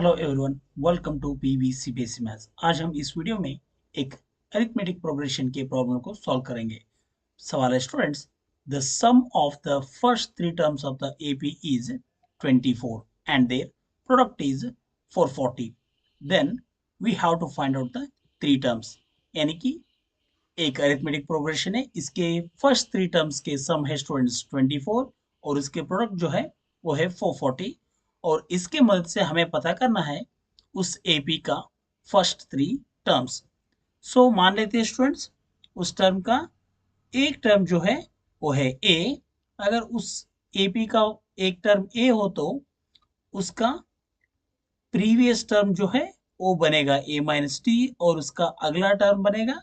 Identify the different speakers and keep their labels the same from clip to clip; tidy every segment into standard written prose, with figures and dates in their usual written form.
Speaker 1: Hello everyone, welcome to PVC basic maths. आज हम इस वीडियो में एक अरिथमेटिक प्रोग्रेशन के प्रॉब्लम को सॉल्व करेंगे। सवाल है students, the sum of the first three terms of the AP is 24 and their product is 440। Then we have to find out the three terms. यानी कि एक अरिथमेटिक प्रोग्रेशन है, इसके फर्स्ट थ्री टर्म्स के सम है स्टूडेंट्स 24 और इसके product जो है वो है 440। और इसके मदद से हमें पता करना है उस एपी का फर्स्ट थ्री टर्म्स। सो मान लेते हैं स्टूडेंट्स, उस टर्म का एक टर्म जो है वो है ए। अगर उस एपी का एक टर्म ए हो तो उसका प्रीवियस टर्म जो है वो बनेगा ए माइनस टी और उसका अगला टर्म बनेगा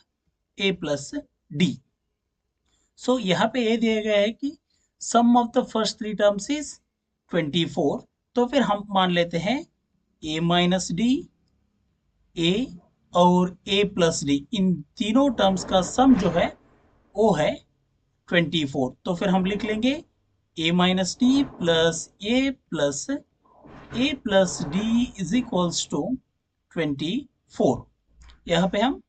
Speaker 1: ए प्लस डी। सो यहाँ पे ये दिया गया है कि sum of the first three terms is 24। तो फिर हम मान लेते हैं ए माइनस डी, ए और ए प्लस डी, इन तीनों टर्म्स का सम जो है वो है 24। तो फिर हम लिख लेंगे A minus D plus A plus D is equals to 24। यहाँ पे हम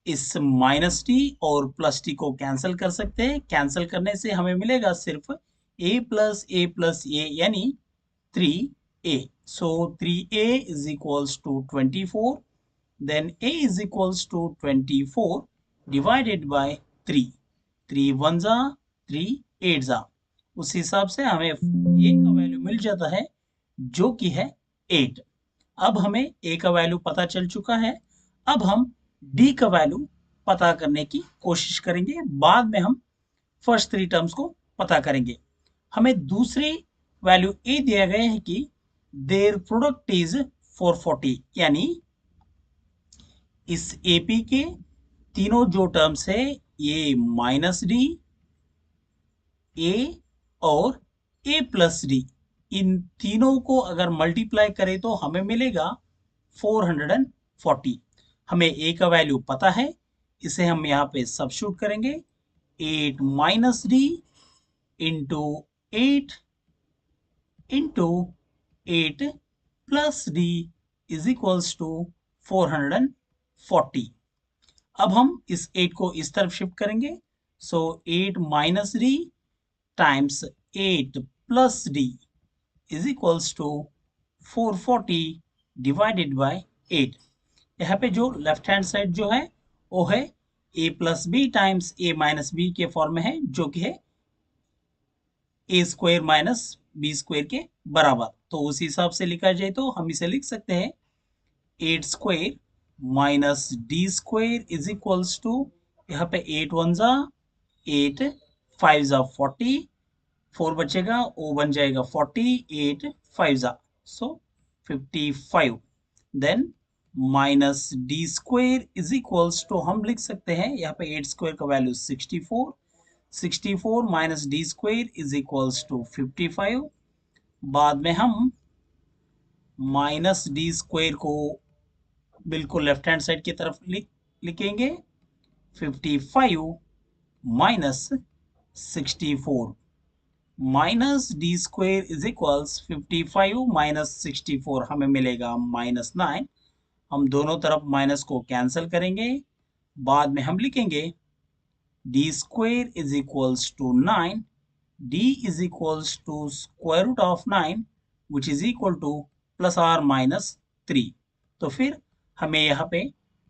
Speaker 1: इस माइनस टी और प्लस टी को कैंसिल कर सकते हैं। कैंसिल करने से हमें मिलेगा सिर्फ ए प्लस ए यानी 3a. So 3a is equals to 24. Then a is equals to 24 divided by 3. 3 1 जा 3 8 जा, उस हिसाब से हमें a का वैल्यू मिल जाता है जो कि है 8। अब हमें a का वैल्यू पता चल चुका है। अब हम d का वैल्यू पता करने की कोशिश करेंगे, बाद में हम फर्स्ट थ्री टर्म्स को पता करेंगे। हमें दूसरी वैल्यू ए दिया गया है कि देयर प्रोडक्ट इज 440, यानी इस एपी के तीनों जो टर्म्स है ए माइनस डी, ए और ए प्लस डी, इन तीनों को अगर मल्टीप्लाई करें तो हमें मिलेगा 440। हमें ए का वैल्यू पता है, इसे हम यहाँ पे सब्स्टिट्यूट करेंगे। 8 minus d into 8 into 8 plus D is equals to 440। अब हम इस 8 को इस तरफ शिफ्ट करेंगे। So 8 minus d times 8 plus D is equals to 440 divided by 8। यहाँ पे जो लेफ्ट हैंड साइड जो है वो है a plus b times a minus b के फॉर्म में है, जो कि है a square minus b square के बराबर। तो उस हिसाब से लिखा जाए तो हम इसे लिख सकते हैं 8 square minus d square is equals to, यहाँ पे 8 1 जा 8, 5 जा 40, 4 बचेगा वो बन जाएगा 40, 8 5 जा so 55। Then minus d square is equals to, हम लिख सकते हैं यहाँ पे 8 स्क्वायर का value 64, 64 minus d square is equals to 55। बाद में हम माइनस डी स्क्वायर को बिल्कुल लेफ्ट हैंड साइड की तरफ लिखेंगे। 55 minus 64 minus d square is equals 55 minus 64, हमें मिलेगा -9। हम दोनों तरफ माइनस को कैंसिल करेंगे। बाद में हम लिखेंगे d square is equals to 9, d is equals to square root of 9 which is equal to plus or minus 3। तो फिर हमें यहाँ पे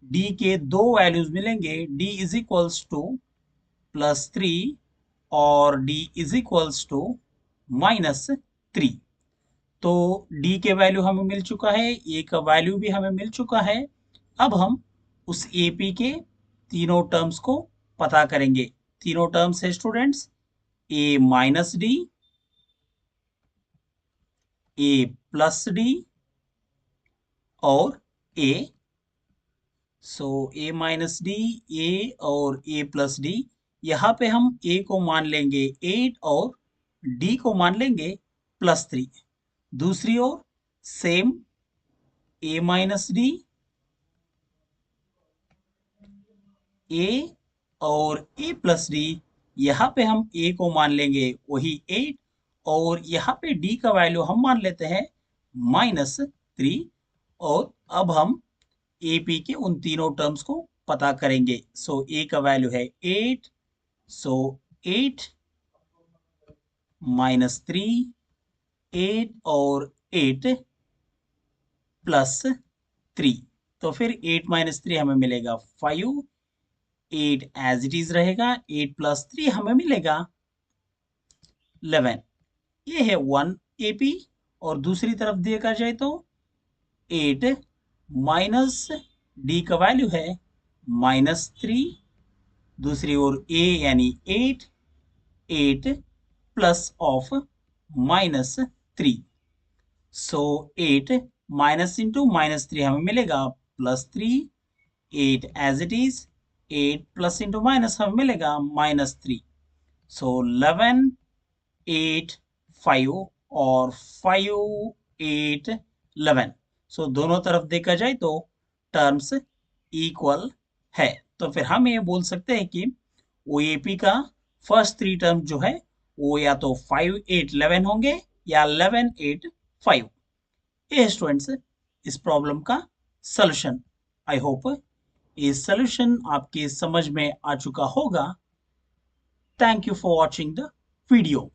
Speaker 1: d के दो वैल्यूज मिलेंगे, d is equals to plus 3 और d is equals to minus 3। तो d के वैल्यू हमें मिल चुका है, a का वैल्यू भी हमें मिल चुका है। अब हम उस AP के तीनों टर्म्स को पता करेंगे। तीनों टर्म्स है स्टूडेंट्स ए माइनस डी, ए प्लस डी और ए। सो ए माइनस डी, ए और ए प्लस डी, यहाँ पे हम ए को मान लेंगे 8 और डी को मान लेंगे +3। दूसरी ओर सेम ए माइनस डी, ए और ए प्लस डी, यहाँ पे हम ए को मान लेंगे वही 8 और यहाँ पे डी का वैल्यू हम मान लेते हैं -3। और अब हम AP के उन तीनों टर्म्स को पता करेंगे। सो A का वैल्यू है 8, सो 8 माइनस 3, 8 और 8 प्लस 3, तो फिर 8 माइनस 3 हमें मिलेगा 5, 8 एज इट इज रहेगा, 8 प्लस 3 हमें मिलेगा 11। ये है 1 AP, और दूसरी तरफ देखा जाए तो 8 माइनस D का वैल्यू है -3, दूसरी ओर A यानी 8, 8 plus of -3, so 8 minus into -3 हमें मिलेगा +3, 8 as it is, 8 plus into minus हमें मिलेगा -3, सो 11, 8, 5 और 5, 8, 11। सो दोनों तरफ देखा जाए तो टर्म्स इक्वल है, तो फिर हम ये बोल सकते हैं कि OAP का फर्स्ट 3 टर्म जो है वो या तो 5, 8, 11 होंगे या 11, 8, 5। ये स्टूडेंट्स इस प्रॉब्लम का सॉल्यूशन। आई होप ये सॉल्यूशन आपके समझ में आ चुका होगा। Thank you for watching the video.